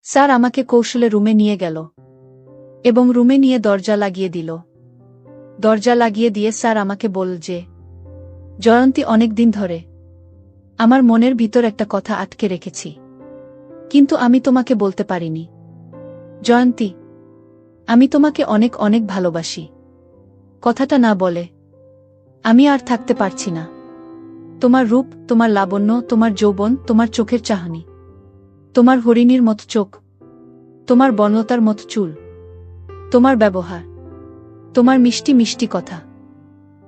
Sir আমাকে কৌশলে রুমে নিয়ে গেল এবং রুমে নিয়ে দরজা লাগিয়ে দিল। দরজা লাগিয়ে দিয়ে স্যার আমাকে বলল যে, জয়ন্তী, অনেক দিন ধরে আমার মনের ভিতর একটা কথা আটকে রেখেছি, কিন্তু আমি তোমাকে বলতে পারিনি। জয়ন্তী, আমি তোমাকে অনেক অনেক ভালোবাসি। কথাটা না বলে আমি আর থাকতে পারছি না। তোমার রূপ, তোমার লাবণ্য, তোমার যৌবন, তোমার চোখের চাহনি, তোমার হরিণীর মতো চোখ, তোমার বনলতার মতো চুল, তোমার ব্যবহার, তোমার মিষ্টি মিষ্টি কথা।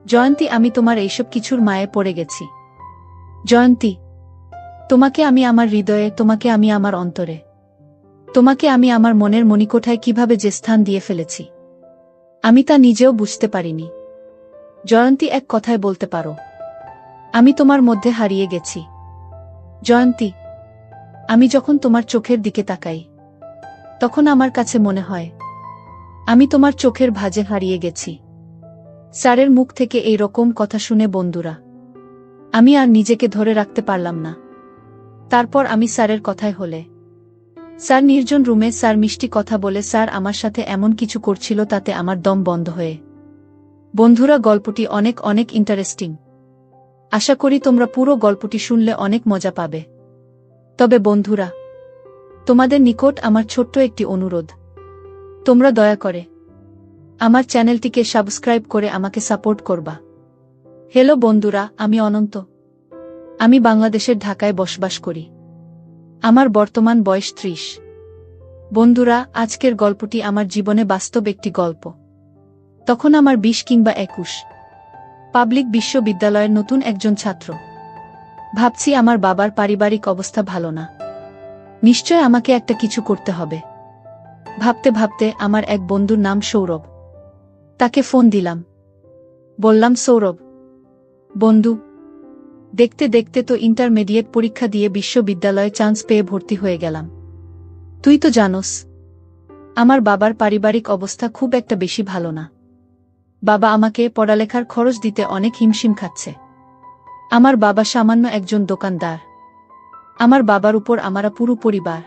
জয়ন্তী, আমি তোমার এইসব কিছুর মায়ে পড়ে গেছি। জয়ন্তী, তোমাকে আমি আমার হৃদয়ে, তোমাকে আমি আমার অন্তরে, তোমাকে আমি আমার মনের মণিকোঠায় কিভাবে যে স্থান দিয়ে ফেলেছি আমি তা নিজেও বুঝতে পারিনি। জয়ন্তী, এক কথায় বলতে পারো আমি তোমার মধ্যে হারিয়ে গেছি। জয়ন্তী, আমি যখন তোমার চোখের দিকে তাকাই তখন আমার কাছে মনে হয় আমি তোমার চোখের ভাঁজে হারিয়ে গেছি। স্যারের মুখ থেকে এই রকম কথা শুনে বন্ধুরা, আমি আর নিজেকে ধরে রাখতে পারলাম না। তারপর আমি স্যারের কথায় হলে, স্যার নির্জন রুমে স্যার মিষ্টি কথা বলে স্যার আমার সাথে এমন কিছু করছিল তাতে আমার দম বন্ধ হয়ে। বন্ধুরা, গল্পটি অনেক অনেক ইন্টারেস্টিং। আশা করি তোমরা পুরো গল্পটি শুনলে অনেক মজা পাবে। তবে বন্ধুরা, তোমাদের নিকট আমার ছোট্ট একটি অনুরোধ, তোমরা দয়া করে আমার চ্যানেলটিকে সাবস্ক্রাইব করে আমাকে সাপোর্ট করবা। হ্যালো বন্ধুরা, আমি অনন্ত। আমি বাংলাদেশের ঢাকায় বসবাস করি। আমার বর্তমান বয়স 30। বন্ধুরা, আজকের গল্পটি আমার জীবনে বাস্তব একটি গল্প। তখন আমার 20 কিংবা 21। পাবলিক বিশ্ববিদ্যালয়ের নতুন একজন ছাত্র। ভাবছি আমার বাবার পারিবারিক অবস্থা ভালো না, নিশ্চয় আমাকে একটা কিছু করতে হবে। ভাবতে ভাবতে আমার এক বন্ধুর নাম সৌরভ, তাকে ফোন দিলাম। বললাম, সৌরভ বন্ধু, দেখতে দেখতে তো ইন্টারমিডিয়েট পরীক্ষা দিয়ে বিশ্ববিদ্যালয়ে চান্স পেয়ে ভর্তি হয়ে গেলাম। তুই তো জানোস আমার বাবার পারিবারিক অবস্থা খুব একটা বেশি ভালো না। বাবা আমাকে পড়ালেখার খরচ দিতে অনেক হিমশিম খাচ্ছে। আমার বাবা সামান্য একজন দোকানদার। আমার বাবার উপর আমরা পুরো পরিবার।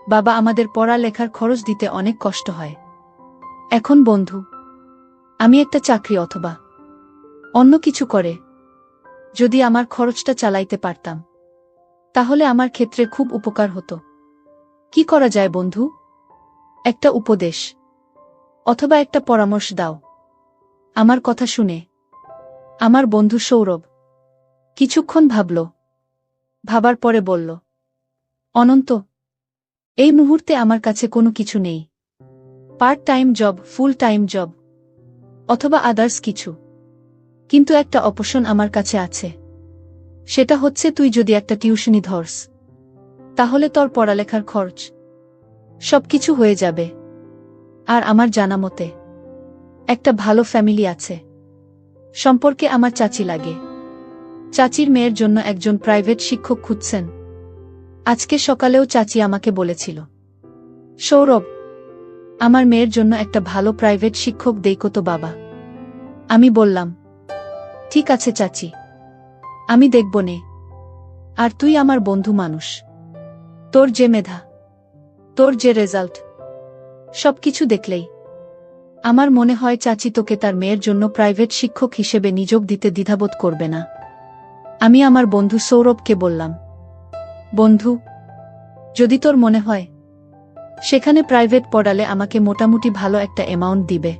বাবা আমাদের পড়ালেখার খরচ দিতে অনেক কষ্ট হয়। এখন বন্ধু, আমি একটা চাকরি অথবা অন্য কিছু করে যদি আমার খরচটা চালাইতে পারতাম তাহলে আমার ক্ষেত্রে খুব উপকার হতো। কি করা যায় বন্ধু? একটা উপদেশ অথবা একটা পরামর্শ দাও। আমার কথা শুনে আমার বন্ধু সৌরভ কিছুক্ষণ ভাবল। ভাবার পরে বলল, অনন্ত, এই মুহূর্তে আমার কাছে কোনো কিছু নেই। Part time job, full time job অথবা আদার্স কিছু, কিন্তু একটা অপশন আমার কাছে আছে। সেটা হচ্ছে তুই যদি একটা টিউশনি ধরস তাহলে তোর পড়ালেখার খরচ সবকিছু হয়ে যাবে। আর আমার জানা মতে একটা ভালো ফ্যামিলি আছে। সম্পর্কে আমার চাচি লাগে। চাচির মেয়ের জন্য একজন প্রাইভেট শিক্ষক খুঁজছেন। আজকে সকালেও চাচি আমাকে বলেছিল, সৌরভ, আমার মেয়ের জন্য একটা ভালো প্রাইভেট শিক্ষক দেইকো তো বাবা। আমি বললাম, ঠিক আছে চাচি, আমি দেখব নে। আর তুই আমার বন্ধু মানুষ, তোর যে মেধা, তোর যে রেজাল্ট, সবকিছু দেখলেই আমার মনে হয় চাচি তোকে তার মেয়ের জন্য প্রাইভেট শিক্ষক হিসেবে নিযোগ দিতে দ্বিধাবোধ করবে না। আমি আমার বন্ধু সৌরভকে বললাম, বন্ধু, যদি তোর মনে হয় সেখানে প্রাইভেট পড়ালে আমাকে মোটামুটি ভালো একটা অ্যামাউন্ট দিবে,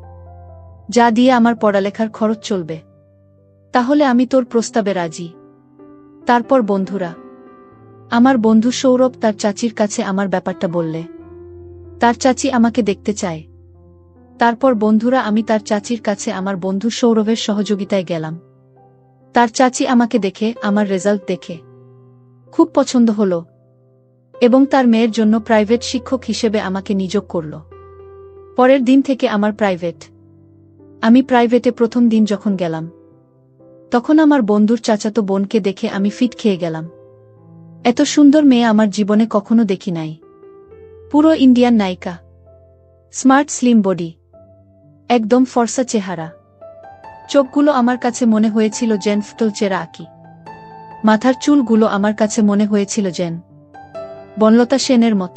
যা দিয়ে আমার পড়ালেখার খরচ চলবে, তাহলে আমি তোর প্রস্তাবে রাজি। তারপর বন্ধুরা, আমার বন্ধু সৌরভ তার চাচির কাছে আমার ব্যাপারটা বললে। তার চাচি আমাকে দেখতে চায়। তারপর বন্ধুরা, আমি তার চাচির কাছে আমার বন্ধু সৌরভের সহযোগিতায় গেলাম। তার চাচি আমাকে দেখে, আমার রেজাল্ট দেখে খুব পছন্দ হলো এবং তার মেয়ের জন্য প্রাইভেট শিক্ষক হিসেবে আমাকে নিযোগ করল। পরের দিন থেকে আমি প্রাইভেটে প্রথম দিন যখন গেলাম তখন আমার বন্ধুর চাচাতো বোনকে দেখে আমি ফিট খেয়ে গেলাম। এত সুন্দর মেয়ে আমার জীবনে কখনো দেখি নাই। পুরো ইন্ডিয়ান নায়িকা, স্মার্ট স্লিম বডি, একদম ফর্সা চেহারা। চোখগুলো আমার কাছে মনে হয়েছিল যেন ফুটল চেরা আঁকি। মাথার চুলগুলো আমার কাছে মনে হয়েছিল যেন বনলতা সেনের মত।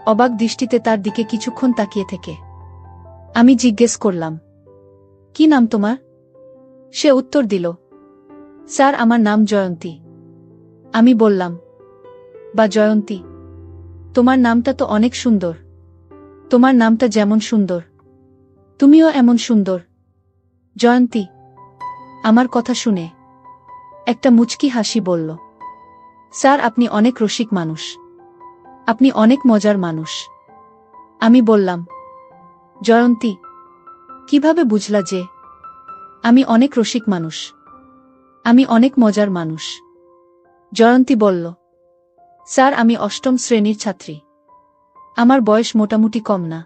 অবাক দৃষ্টিতে তার দিকে কিছুক্ষণ তাকিয়ে থেকে আমি জিজ্ঞেস করলাম, কি নাম তোমার? সে উত্তর দিল, স্যার আমার নাম জয়ন্তী। আমি বললাম, বা জয়ন্তী, তোমার নামটা তো অনেক সুন্দর। তোমার নামটা যেমন সুন্দর, তুমিও এমন সুন্দর। জয়ন্তী আমার কথা শুনে একটা মুচকি হাসি বলল, স্যার আপনি অনেক রসিক মানুষ, আপনি অনেক মজার মানুষ। আমি বললাম, জয়ন্তী কিভাবে বুঝলা যে আমি অনেক রসিক মানুষ, আমি অনেক মজার মানুষ? জয়ন্তী বলল, স্যার আমি অষ্টম শ্রেণীর ছাত্রী। আমার বয়স মোটামুটি কম না,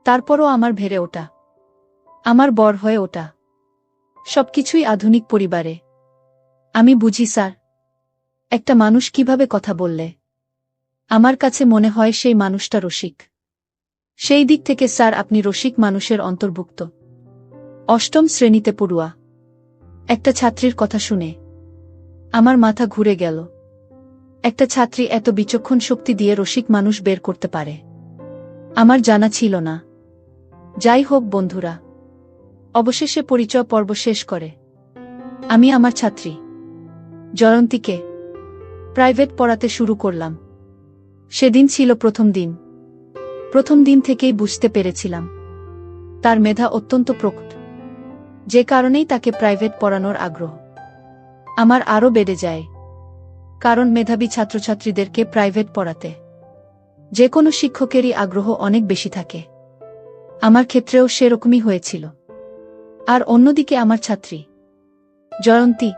তারপরও আমার ভেড়ে ওঠা, আমার বর হয়ে ওঠা সবকিছুই আধুনিক পরিবারে। আমি বুঝি স্যার, একটা মানুষ কিভাবে কথা বললে আমার কাছে মনে হয় সেই মানুষটা রসিক। সেই দিক থেকে স্যার আপনি রসিক মানুষের অন্তর্ভুক্ত। অষ্টম শ্রেণীতে পড়ুয়া একটা ছাত্রীর কথা শুনে আমার মাথা ঘুরে গেল। একটা ছাত্রী এত বিচক্ষণ শক্তি দিয়ে রসিক মানুষ বের করতে পারে, আমার জানা ছিল না। যাই হোক বন্ধুরা, অবশেষে পরিচয় পর্ব শেষ করে আমি আমার ছাত্রী জয়ন্তীকে প্রাইভেট পড়াতে শুরু করলাম। সেদিন ছিল প্রথম দিন। প্রথম দিন থেকেই বুঝতে পেরেছিলাম তার মেধা অত্যন্ত প্রকট, যে কারণেই তাকে প্রাইভেট পড়ানোর আগ্রহ আমার আরও বেড়ে যায়। কারণ মেধাবী ছাত্রছাত্রীদেরকে প্রাইভেট পড়াতে যে কোনো শিক্ষকেরই আগ্রহ অনেক বেশি থাকে। আমার ক্ষেত্রেও সেরকমই হয়েছিল। আর অন্যদিকে আমার ছাত্রী জয়ন্তী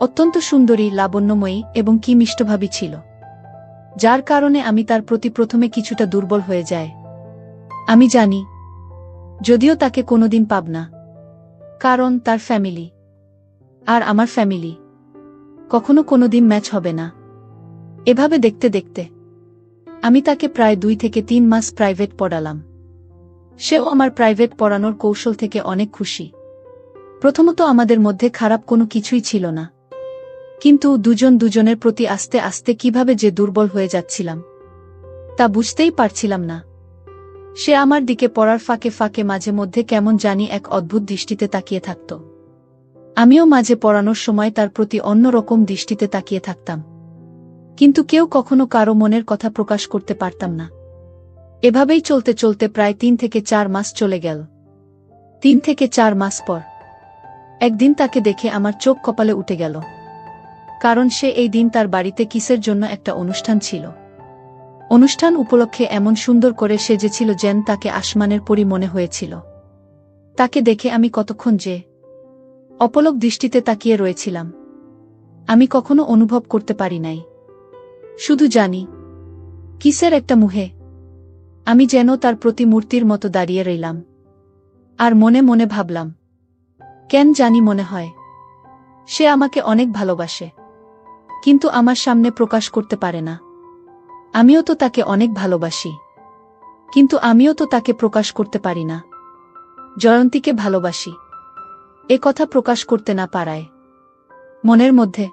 অত্যন্ত সুন্দরী, লাবণ্যময়ী এবং কি মিষ্টভাবী ছিল, যার কারণে আমি তার প্রতি প্রথমে কিছুটা দুর্বল হয়ে যায়। আমি জানি, যদিও তাকে কোনোদিন পাব না, কারণ তার ফ্যামিলি আর আমার ফ্যামিলি কখনো কোনোদিন ম্যাচ হবে না। এভাবে দেখতে দেখতে আমি তাকে প্রায় 2 থেকে 3 মাস প্রাইভেট পড়ালাম। সেও আমার প্রাইভেট পড়ানোর কৌশল থেকে অনেক খুশি। প্রথমত আমাদের মধ্যে খারাপ কোনো কিছুই ছিল না, কিন্তু দুজন দুজনের প্রতি আস্তে আস্তে কিভাবে যে দুর্বল হয়ে যাচ্ছিলাম তা বুঝতেই পারছিলাম না। সে আমার দিকে পড়ার ফাঁকে ফাঁকে মাঝে মধ্যে কেমন জানি এক অদ্ভুত দৃষ্টিতে তাকিয়ে থাকত। আমিও মাঝে পড়ানোর সময় তার প্রতি অন্যরকম দৃষ্টিতে তাকিয়ে থাকতাম, কিন্তু কেউ কখনো কারো মনের কথা প্রকাশ করতে পারতাম না। এভাবেই চলতে চলতে প্রায় 3 থেকে 4 মাস চলে গেল। 3 থেকে 4 মাস পর একদিন তাকে দেখে আমার চোখ কপালে উঠে গেল, কারণ সে এই দিন তার বাড়িতে কিসের জন্য একটা অনুষ্ঠান ছিল। অনুষ্ঠান উপলক্ষে এমন সুন্দর করে সেজেছিল যেন তাকে আসমানের পরী মনে হয়েছিল। তাকে দেখে আমি কতক্ষণ যে অপলক দৃষ্টিতে তাকিয়ে রয়েছিলাম আমি কখনো অনুভব করতে পারি নাই। শুধু জানি কিসের একটা মুহে আমি যেন তার প্রতিমূর্তির মতো দাঁড়িয়ে রইলাম। আর মনে মনে ভাবলাম, কেন জানি মনে হয় সে আমাকে অনেক ভালোবাসে, কিন্তু আমার সামনে প্রকাশ করতে পারে না। আমিও তো তাকে অনেক ভালোবাসি, কিন্তু আমিও তো তাকে প্রকাশ করতে পারি না। জয়ন্তীকে ভালোবাসি এ কথা প্রকাশ করতে না পারায় মনের মধ্যে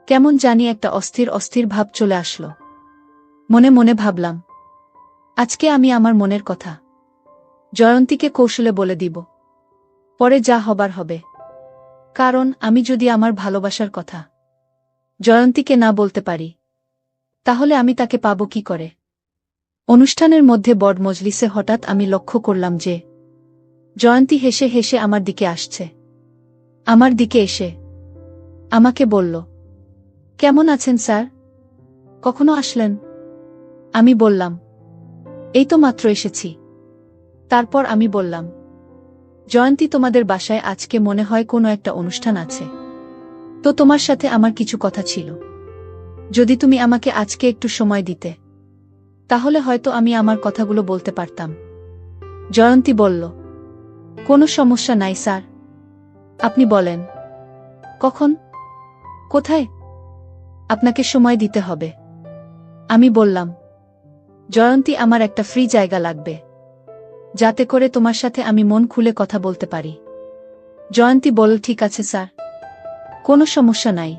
কেমন জানি একটা অস্থির অস্থির ভাব চলে আসলো। মনে মনে ভাবলাম, আজকে আমি আমার মনের কথা জয়ন্তীকে কৌশলে বলে দিব, পরে যা হবার হবে। কারণ আমি যদি আমার ভালোবাসার কথা জয়ন্তীকে না বলতে পারি, তাহলে আমি তাকে পাবো কি করে? অনুষ্ঠানের মধ্যে বড় মজলিসে হঠাৎ আমি লক্ষ্য করলাম যে জয়ন্তী হেসে হেসে আমার দিকে আসছে। আমার দিকে এসে আমাকে বলল, কেমন আছেন স্যার? কখনো আসলেন? আমি বললাম, এই তো মাত্র এসেছি। তারপর আমি বললাম, জয়ন্তী তোমাদের বাসায় আজকে মনে হয় কোনো একটা অনুষ্ঠান আছে, তো তোমার সাথে আমার কিছু কথা ছিল। যদি তুমি আমাকে আজকে একটু সময় দিতে, তাহলে হয়তো আমি আমার কথাগুলো বলতে পারতাম। জয়ন্তী বলল, কোনো সমস্যা নাই স্যার, আপনি বলেন কখন, কোথায় আপনাকে সময় দিতে হবে। আমি বললাম, জয়ন্তী আমার একটা ফ্রি জায়গা লাগবে, যাতে করে তোমার সাথে আমি মন খুলে কথা বলতে পারি। জয়ন্তী বলল, ঠিক আছে স্যার, কোনো সমস্যা নাই,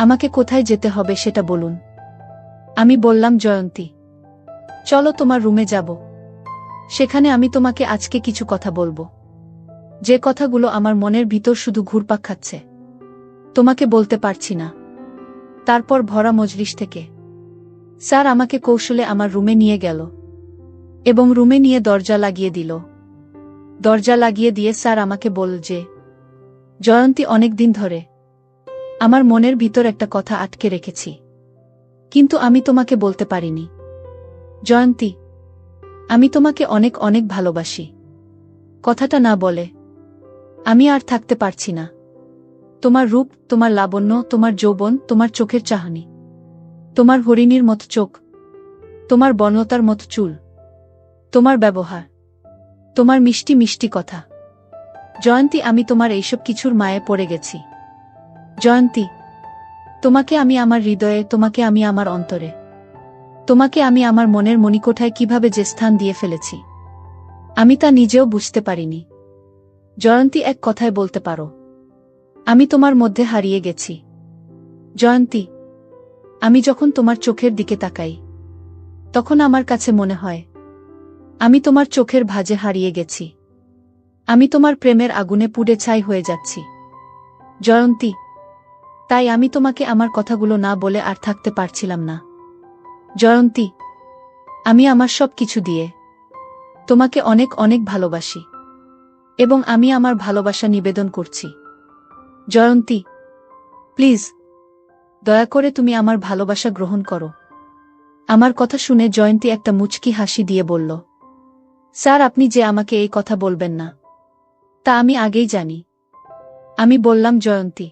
আমাকে কোথায় যেতে হবে সেটা বলুন। আমি বললাম, জয়ন্তী চলো তোমার রুমে যাব। সেখানে আমি তোমাকে আজকে কিছু কথা বলবো, যে কথাগুলো আমার মনের ভিতর শুধু ঘুরপাক খাচ্ছে, তোমাকে বলতে পারছি না। তারপর ভরা মজলিস থেকে স্যার আমাকে কৌশলে আমার রুমে নিয়ে গেল এবং রুমে নিয়ে দরজা লাগিয়ে দিল। দরজা লাগিয়ে দিয়ে স্যার আমাকে বলল যে, জয়ন্তী, অনেক দিন ধরে আমার মনের ভিতর একটা কথা আটকে রেখেছি, কিন্তু আমি তোমাকে বলতে পারিনি। জয়ন্তী, আমি তোমাকে অনেক অনেক ভালোবাসি। কথাটা না বলে আমি আর থাকতে পারছি না। তোমার রূপ, তোমার লাবণ্য, তোমার যৌবন, তোমার চোখের চাহনি, তোমার হরিণীর মতো চোখ, তোমার বনলতার মতো চুল, তোমার ব্যবহার, তোমার মিষ্টি মিষ্টি কথা। জয়ন্তী, আমি তোমার এইসব কিছুর মায়ে পড়ে গেছি। জয়ন্তী, তোমাকে আমি আমার হৃদয়ে, তোমাকে আমি আমার অন্তরে, তোমাকে আমি আমার মনের মণিকোঠায় কিভাবে যে স্থান দিয়ে ফেলেছি, আমি তা নিজেও বুঝতে পারিনি। জয়ন্তী, এক কথায় বলতে পারো, আমি তোমার মধ্যে হারিয়ে গেছি। জয়ন্তী, আমি যখন তোমার চোখের দিকে তাকাই, তখন আমার কাছে মনে হয় আমি তোমার চোখের ভাঁজে হারিয়ে গেছি। আমি তোমার প্রেমের আগুনে পুড়ে ছাই হয়ে যাচ্ছি। জয়ন্তী, তাই আমি তোমাকে আমার কথাগুলো না বলে আর থাকতে পারছিলাম না। জয়ন্তী, আমি আমার সব কিছু দিয়ে তোমাকে অনেক অনেক ভালোবাসি এবং আমি আমার ভালোবাসা নিবেদন করছি। জয়ন্তী, প্লিজ, দয়া করে তুমি আমার ভালোবাসা গ্রহণ করো। আমার কথা শুনে জয়ন্তী একটা মুচকি হাসি দিয়ে বলল, স্যার, আপনি যে আমাকে এই কথা বলবেন না, তা আমি আগেই জানি। আমি বললাম, জয়ন্তী,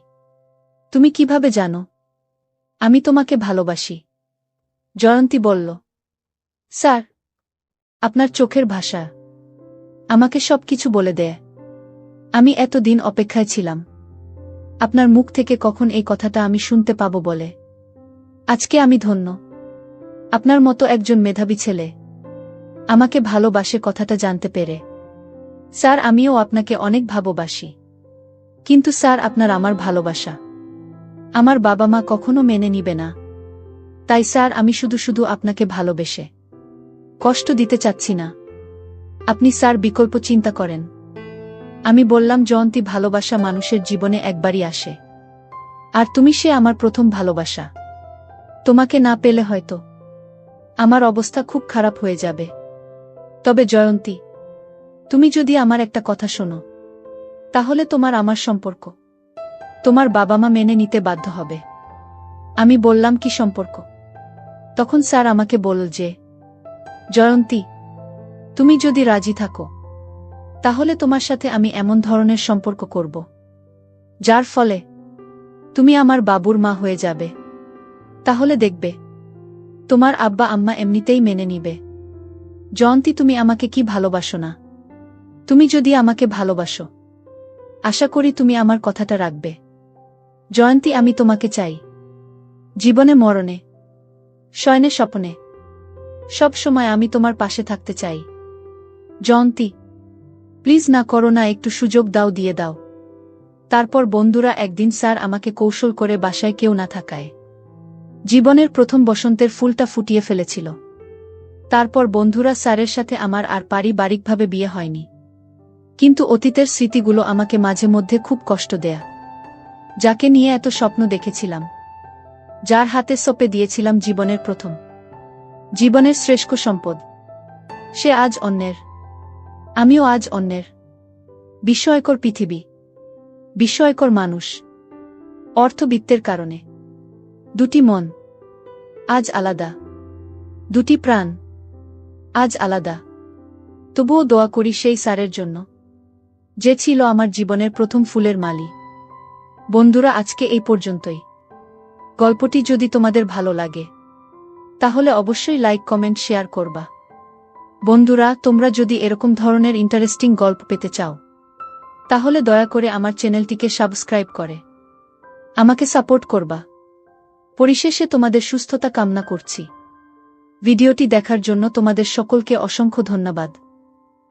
তুমি কিভাবে জানো আমি তোমাকে ভালোবাসি? জয়ন্তী বলল, স্যার, আপনার চোখের ভাষা আমাকে সবকিছু বলে দেয়। আমি এতদিন অপেক্ষায় ছিলাম আপনার মুখ থেকে কখন এই কথাটা আমি শুনতে পাবো বলে। আজকে আমি ধন্য, আপনার মতো একজন মেধাবী ছেলে আমাকে ভালোবাসে কথাটা জানতে পেরে। স্যার, আমিও আপনাকে অনেক ভালোবাসি, কিন্তু স্যার, আপনার আমার ভালোবাসা আমার বাবা মা কখনো মেনে নিবে না। তাই স্যার, আমি শুধু শুধু আপনাকে ভালোবেসে কষ্ট দিতে চাচ্ছি না। আপনি স্যার বিকল্প চিন্তা করেন। আমি বললাম, জয়ন্তী, ভালোবাসা মানুষের জীবনে একবারই আসে, আর তুমি সে আমার প্রথম ভালোবাসা। তোমাকে না পেলে হয়তো আমার অবস্থা খুব খারাপ হয়ে যাবে। তবে জয়ন্তী, তুমি যদি আমার একটা কথা শোনো, তাহলে তোমার আমার সম্পর্ক তোমার বাবা মা মেনে নিতে বাধ্য হবে। আমি বললাম, কি সম্পর্ক? তখন স্যার আমাকে বলল যে, জয়ন্তী, তুমি যদি রাজি থাকো, তাহলে তোমার সাথে আমি এমন ধরনের সম্পর্ক করব যার ফলে তুমি আমার বাবুর মা হয়ে যাবে। তাহলে দেখবে তোমার আব্বা আম্মা এমনিতেই মেনে নিবে। জয়ন্তী, তুমি আমাকে কি ভালোবাসো না? তুমি যদি আমাকে ভালোবাসো, আশা করি তুমি আমার কথাটা রাখবে। জয়ন্তী, আমি তোমাকে চাই, জীবনে মরণে, শয়নে স্বপ্নে, সব সময় আমি তোমার পাশে থাকতে চাই। জয়ন্তী, প্লিজ না করো না, একটু সুযোগ দাও, দিয়ে দাও। তারপর বন্ধুরা একদিন স্যার আমাকে কৌশল করে বাসায় কেউ না থাকায় জীবনের প্রথম বসন্তের ফুলটা ফুটিয়ে ফেলেছিল। তারপর বন্ধুরা স্যারের সাথে আমার আর পারিবারিকভাবে বিয়ে হয়নি, কিন্তু অতীতের স্মৃতিগুলো আমাকে মাঝে মধ্যে খুব কষ্ট দেয়া। যাকে নিয়ে এত স্বপ্ন দেখেছিলাম, যার হাতে সঁপে দিয়েছিলাম জীবনের শ্রেষ্ঠ সম্পদ, সে আজ অন্যের, আমিও আজ অন্যের। বিস্ময়কর পৃথিবী, বিস্ময়কর মানুষ। অর্থবিত্তের কারণে দুটি মন আজ আলাদা, দুটি প্রাণ আজ আলাদা। তবুও দোয়া করি সেই স্যারের জন্য, যে ছিল আমার জীবনের প্রথম ফুলের মালি। বন্ধুরা, আজকে এই পর্যন্তই। গল্পটি যদি তোমাদের ভালো লাগে, তাহলে অবশ্যই লাইক, কমেন্ট, শেয়ার করবা। বন্ধুরা, তোমরা যদি এরকম ধরনের ইন্টারেস্টিং গল্প পেতে চাও, তাহলে দয়া করে আমার চ্যানেলটিকে সাবস্ক্রাইব করে আমাকে সাপোর্ট করবা। পরিশেষে তোমাদের সুস্থতা কামনা করছি। ভিডিওটি দেখার জন্য তোমাদের সকলকে অসংখ্য ধন্যবাদ।